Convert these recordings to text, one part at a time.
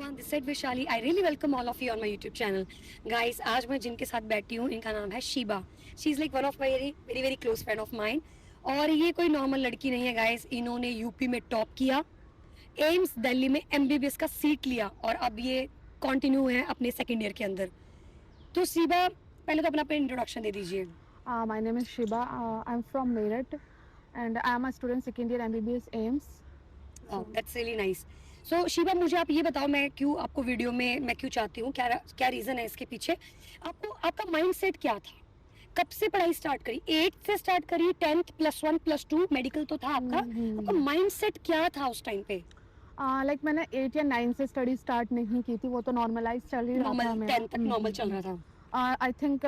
everyone, this is Vishali. I really welcome all of you on my YouTube channel. Guys, आज मैं जिनके साथ बैठी हूँ इनका नाम है Sheeba. She is like one of my very close friend of mine. और ये कोई नॉर्मल लड़की नहीं है गाइस. इन्होंने यूपी में टॉप किया, एम्स दिल्ली में एमबीबीएस का सीट लिया और अब ये कंटिन्यू है अपने सेकेंड ईयर के अंदर. तो शीबा पहले तो अपना इंट्रोडक्शन दे दीजिए. My name is Shiba. I'm from Meerut, and I am a student second year MBBS AIMS. That's really nice. So Sheeba, मुझे आप ये बताओ, मैं क्यों आपको वीडियो में मैं क्यों चाहती हूँ, क्या क्या रीजन है इसके पीछे. आपको आपका माइंडसेट क्या था, कब से पढ़ाई स्टार्ट करी? 8th से स्टार्ट करी, 10th +1 +2 मेडिकल तो था आपका. आपका माइंडसेट क्या था उस टाइम पे? लाइक मैंने 8 या 9 से स्टडी स्टार्ट नहीं की थी, वो तो नॉर्मलाइज चल ही रहा था. नॉर्मल 10th तक नॉर्मल चल रहा था. आई थिंक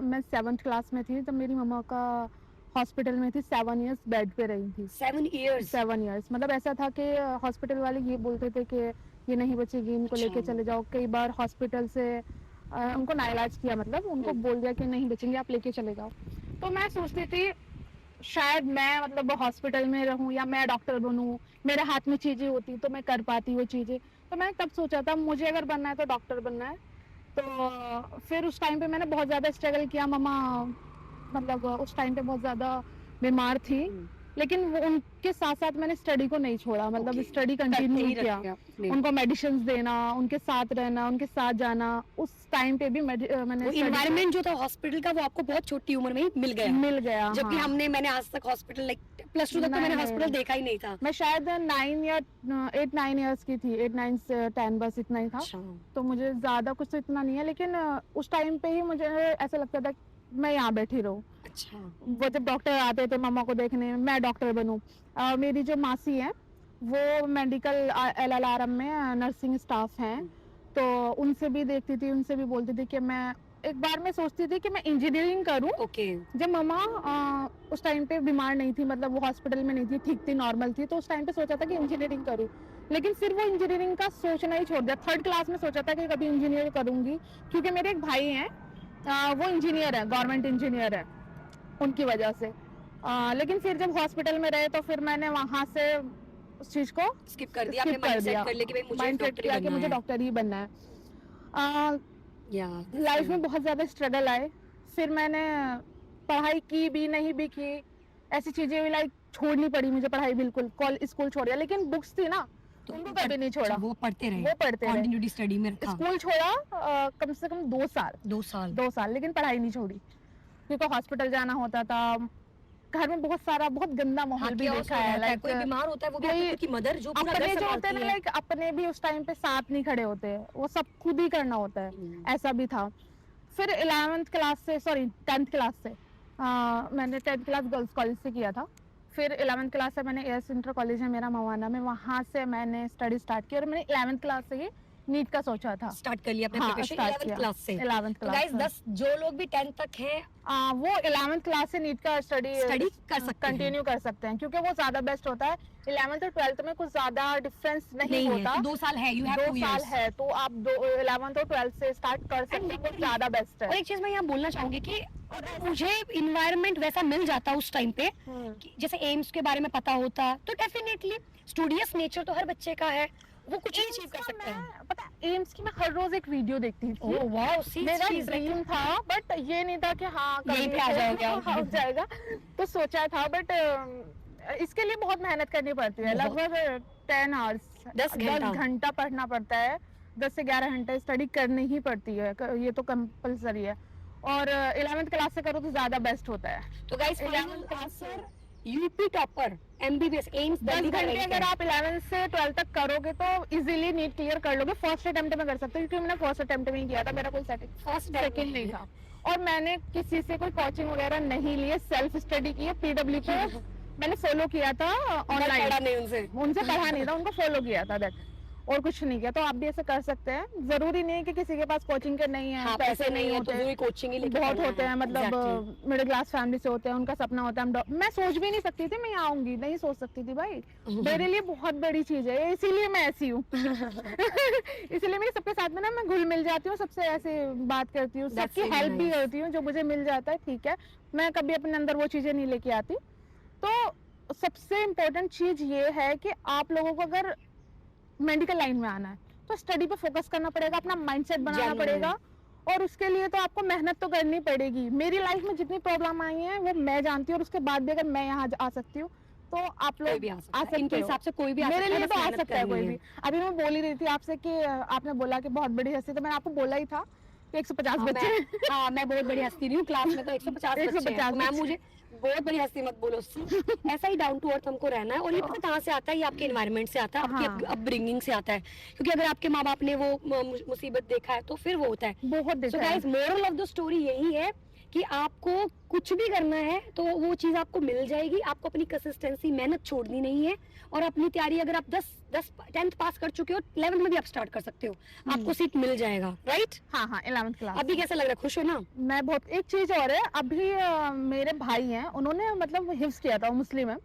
मैं 7th क्लास में थी तब मेरी मम्मा का हॉस्पिटल में थी. 7 इयर्स बेड पे रही थी. 7 इयर्स? 7 इयर्स मतलब ऐसा था कि हॉस्पिटल वाले ये बोलते थे कि ये नहीं बचेगी, इनको लेके चले जाओ. कई बार हॉस्पिटल से उनको नाइलाज किया, मतलब उनको बोल दिया कि नहीं बचेंगे, आप लेके चले जाओ. तो मैं सोचती थी शायद मैं मतलब हॉस्पिटल में रहूं या मैं डॉक्टर बनूं, मेरे हाथ में चीजें होती तो मैं कर पाती वो चीजें. तो मैंने तब सोचा था मुझे अगर बनना है तो डॉक्टर बनना है. तो फिर उस टाइम पे मैंने बहुत ज्यादा स्ट्रगल किया. मम्मा मतलब उस टाइम पे बहुत ज्यादा बीमार थी, लेकिन वो उनके साथ साथ मैंने स्टडी को नहीं छोड़ा. मतलब स्टडी कंटिन्यू किया. उनको मेडिसिन देना, उनके साथ रहना, उनके साथ जाना. उस टाइम पे भी मैंने एनवायरनमेंट जो था हॉस्पिटल का वो आपको बहुत छोटी उम्र में ही मिल गया. जबकि हाँ. मैंने आज तक हॉस्पिटल लाइक +2 तक तो मैंने हॉस्पिटल देखा ही नहीं था. मैं शायद 9 या 8-9 इयर्स की थी. 8, 9 से 10 बस इतना ही था. तो मुझे ज्यादा कुछ तो इतना नहीं है, लेकिन उस टाइम पे ही मुझे ऐसा लगता था मैं यहाँ बैठी रहूं. अच्छा. वो जब डॉक्टर आते थे मम्मा को देखने, मैं डॉक्टर बनूं. मेरी जो मासी है वो मेडिकल LLRM में नर्सिंग स्टाफ हैं, तो उनसे भी देखती थी, उनसे भी बोलती थी कि मैं एक बार मैं सोचती थी कि मैं इंजीनियरिंग करूं. जब मम्मा उस टाइम पे बीमार नहीं थी, मतलब वो हॉस्पिटल में नहीं थी, ठीक थी, नॉर्मल थी, तो उस टाइम पे सोचा था कि इंजीनियरिंग करूं. लेकिन फिर वो इंजीनियरिंग का सोचना ही छोड़ दिया. 3rd क्लास में सोचा था कि कभी इंजीनियर करूंगी, क्योंकि मेरे एक भाई हैं वो इंजीनियर है, गवर्नमेंट इंजीनियर है, उनकी वजह से. लेकिन फिर जब हॉस्पिटल में रहे तो फिर मैंने वहां से उस चीज को स्किप कर दिया. माइंड सेट किया कि मुझे डॉक्टर ही बनना है. लाइफ में बहुत ज्यादा स्ट्रगल आए. फिर मैंने पढ़ाई की भी, नहीं भी की, ऐसी चीजें लाइक छोड़नी पड़ी मुझे. पढ़ाई बिल्कुल स्कूल छोड़ दिया, लेकिन बुक्स थी ना तो उनको कभी नहीं छोड़ा. वो पढ़ते रहे. कंटिन्यूटी स्टडी में रखा. स्कूल छोड़ा कम से कम 2 साल, लेकिन पढ़ाई नहीं छोड़ी, क्योंकि हॉस्पिटल जाना होता था. घर में बहुत गंदा माहौल भी देखा है. लाइक कोई बीमार होता है, वो भी आपकी मदर जो पूरा अपने जो होते हैं ना, लाइक अपने भी उस टाइम पे साथ नहीं खड़े होते, वो सब खुद ही करना होता है. ऐसा भी था. फिर 11th क्लास से, सॉरी 10th क्लास से, मैंने 10th क्लास गर्ल्स कॉलेज से किया था. फिर 11th क्लास से मैंने एएस इंटर कॉलेज है मेरा मवाना में, वहां से मैंने स्टडी स्टार्ट की. और मैंने 11th क्लास से ही नीट का सोचा था, स्टार्ट कर लिया अपने प्रिपरेशन 11th क्लास से. 11th class. गाइस 10 जो लोग भी 10th तक हैं वो 11th क्लास से नीट का स्टडी कर सकते हैं, कंटिन्यू कर सकते हैं, क्योंकि वो ज्यादा बेस्ट होता है. 11th और 12th में कुछ ज्यादा डिफरेंस नहीं होता. 2 साल है, 2 साल है, तो आप 11th और 12th से स्टार्ट कर सकते हैं, ज्यादा बेस्ट है. और एक चीज मैं यहाँ बोलना चाहूंगी कि मुझे इन्वायरमेंट वैसा मिल जाता उस टाइम पे, जैसे एम्स के बारे में पता होता तो डेफिनेटली स्टूडियस नेचर तो हर बच्चे का है, वो कुछ ही अचीव कर सकता है. पता एम्स की मैं हर रोज एक वीडियो देखती थी. ओह वाओ, मेरा ड्रीम था, बट ये नहीं था कि हाँ यहीं पे आ जाएगा. तो सोचा था, बट इसके लिए बहुत मेहनत करनी पड़ती है. लगभग 10 आवर्स, 10 घंटा पढ़ना पड़ता है. 10 से 11 घंटे स्टडी करनी ही पड़ती है, ये तो कंपल्सरी है. और 11th क्लास से करो तो ज्यादा बेस्ट होता है. तो guys 11th class UP topper MBBS AIIMS 10 घंटे अगर आप 11th से 12th तक करोगे तो इजीली नीट क्लियर कर लोगे. फर्स्ट अटेम्प्ट में कर सकते हो, क्योंकि मैंने फर्स्ट अटेम्प्ट में ही किया था, मेरा कोई सेकंड नहीं था. और मैंने किसी से कोई कोचिंग वगैरह नहीं ली है, सेल्फ स्टडी की है. पीडब्ल्यू को मैंने फॉलो किया था ऑनलाइन, उनसे पढ़ा नहीं था, उनको फॉलो किया था, दैट, और कुछ नहीं किया. तो आप भी ऐसे कर सकते हैं. जरूरी नहीं है कि किसी के पास कोचिंग के नहीं है, पैसे नहीं होते, तो कोचिंग ही बहुत होते हैं. मतलब मिडिल क्लास फैमिली से होते हैं, उनका सपना होता है. मैं सोच भी नहीं सकती थी मैं यहाँ आऊंगी, नहीं सोच सकती थी भाई. मेरे लिए बहुत बड़ी चीज है, इसीलिए मैं ऐसी हूँ. इसीलिए मैं सबके साथ में ना मैं घुल मिल जाती हूँ, सबसे ऐसे बात करती हूँ, सबकी हेल्प भी करती हूँ. जो मुझे मिल जाता है ठीक है, मैं कभी अपने अंदर वो चीजें नहीं लेके आती. तो सबसे इम्पोर्टेंट चीज ये है कि आप लोगों को अगर मेडिकल लाइन में आना है तो स्टडी पे फोकस करना पड़ेगा, अपना माइंडसेट बनाना Genuinely. पड़ेगा, और उसके लिए तो आपको मेहनत तो करनी पड़ेगी। मेरी लाइफ में जितनी प्रॉब्लम आई है वो मैं जानती हूँ, और उसके बाद भी अगर मैं यहाँ आ सकती हूँ तो आप कोई लोग भी आ सकता है, सकते इनके हो। हिसाब से कोई भी आ मेरे सकता है, लिए बस तो आ मेहनत सकता है करनी कोई है। भी। अभी मैं बोल ही रही थी आपसे कि आपने बोला कि बहुत बड़ी हस्ती, तो मैंने आपको बोला ही था कि 150 हाँ, बच्चे हैं। हाँ, मैं बहुत बड़ी हस्ती नहीं हूँ, क्लास में तो 150 बच्चे हैं, 150 तो मैम बच्चे। मुझे बहुत बड़ी हस्ती मत बोलो उससे। ऐसा ही डाउन टू अर्थ हमको रहना है, और ये पता कहाँ से आता है, ये आपके एनवायरनमेंट से आता है, आपकी हाँ। अपब्रिंगिंग से आता है, क्योंकि अगर आपके माँ बाप ने वो मुसीबत देखा है तो फिर वो होता है। बहुत सो देखा है। Guys, moral of the story यही है कि आपको कुछ भी करना है तो वो चीज आपको मिल जाएगी। आपको अपनी कंसिस्टेंसी, मेहनत छोड़नी नहीं है, और अपनी तैयारी, अगर आप 10th पास कर चुके हो, 11th में भी आप स्टार्ट कर सकते हो, आपको सीट मिल जाएगा, राइट? हाँ हाँ, 11th क्लास। अभी कैसा लग रहा है, खुश हो ना? मैं बहुत, एक चीज और है, अभी मेरे भाई हैं, उन्होंने मतलब हिफ्स किया था, वो मुस्लिम है,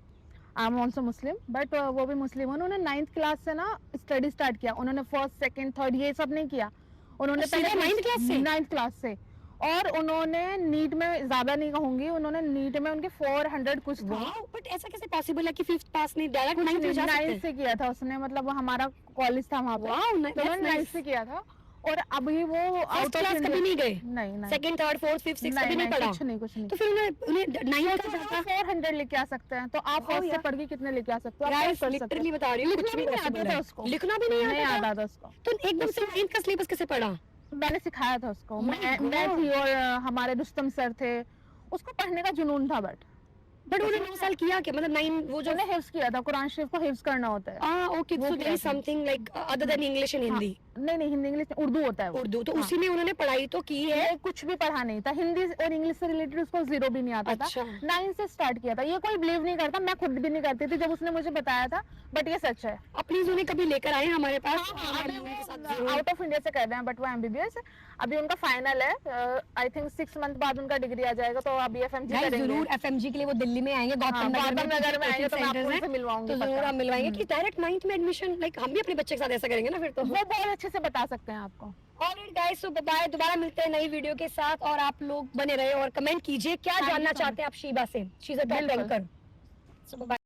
I am also Muslim, but वो भी मुस्लिम है। उन्होंने 9th क्लास से ना स्टडी स्टार्ट किया। उन्होंने फर्स्ट सेकंड थर्ड ये सब नहीं किया, उन्होंने अच्छा, सीधा 9th क्लास से? 9th क्लास से। और उन्होंने नीट में, ज्यादा नहीं कहूंगी, उन्होंने नीट में उनके 400 कुछ था। वाओ, बट ऐसा कैसे पॉसिबल है कि 5th पास नहीं, डायरेक्ट 9th में जा सकते 9th हैं? से किया था उसने, मतलब वो हमारा कॉलेज था वहाँ पे, वाओ, तो that's उन्होंने 9th nice. से किया था। और अभी वो फर्स्ट आउट ऑफ क्लास कभी नहीं गए? नहीं नहीं second, third, fourth, fifth, six कभी नहीं नहीं, पढ़ा? कुछ नहीं कुछ नहीं। तो फिर उन्हें 9th का जाता। 400 लेके आ सकते हैं, तो आप वाह फर्स्ट से यार। पढ़ के कितने लेके आ सकते हो? आप गाइस, कर सकते लिटरली हो। बता रही हूँ, कुछ लिखना भी भी नहीं पॉसिबल आता था है। उसको, लिखना भी नहीं नहीं आता आता था? था उसको। तो एकदम से 9th का सिलेबस कैसे पढ़ा? मैंने सिखाया था उसको। Oh my मैं God. थी और हमारे रुस्तम सर थे, उसको पढ़ने का जुनून था, बट उन्होंने 9 साल किया क्या, मतलब 9 वो जो? उन्हें हिफ्स किया था, कुरान शरीफ को हिफ्स करना होता है। ओके, वो सो किया देयर इज था। Something like other than English and हाँ, हिंदी? नहीं हिंदी इंग्लिश उर्दू होता है वो। उर्दू, तो हाँ। उसी में उन्होंने पढ़ाई तो की है? ये कुछ भी पढ़ा नहीं था, हिंदी और इंग्लिश से रिलेटेड उसको जीरो भी नहीं आता अच्छा। था। 9 से स्टार्ट किया था। ये कोई बिलीव नहीं करता, मैं खुद भी नहीं करती थी जब उसने मुझे बताया था, बट ये सच है। प्लीज उन्हें कभी लेकर आए हमारे पास। आउट ऑफ इंडिया से कर रहे हैं, बट वो एमबीबीएस अभी उनका फाइनल है। आई थिंक 6 मंथ बाद उनका डिग्री आ जाएगा, तो अभी एफएमजी गाइस, करेंगे। जरूर एफएमजी के लिए वो दिल्ली में आएंगे, गौतम नगर गौतम नगर में आएंगे, तो मैं आपको centers उनसे हैं, मिलवाऊंगी तो जरूर पक्का। आप मिलवाएंगे कि डायरेक्ट 9th में एडमिशन, लाइक हम भी अपने बच्चे के साथ ऐसा करेंगे ना फिर तो। वो बहुत अच्छे से बता सकते हैं आपको। ऑलराइट गाइस, सो बाय, दोबारा मिलते हैं नई वीडियो के साथ, और आप लोग बने रहे और कमेंट कीजिए क्या Thank you जानना so चाहते हैं आप शीबा से। शी इज अ टॉप बिल्कुल। एंकर। सो बाय।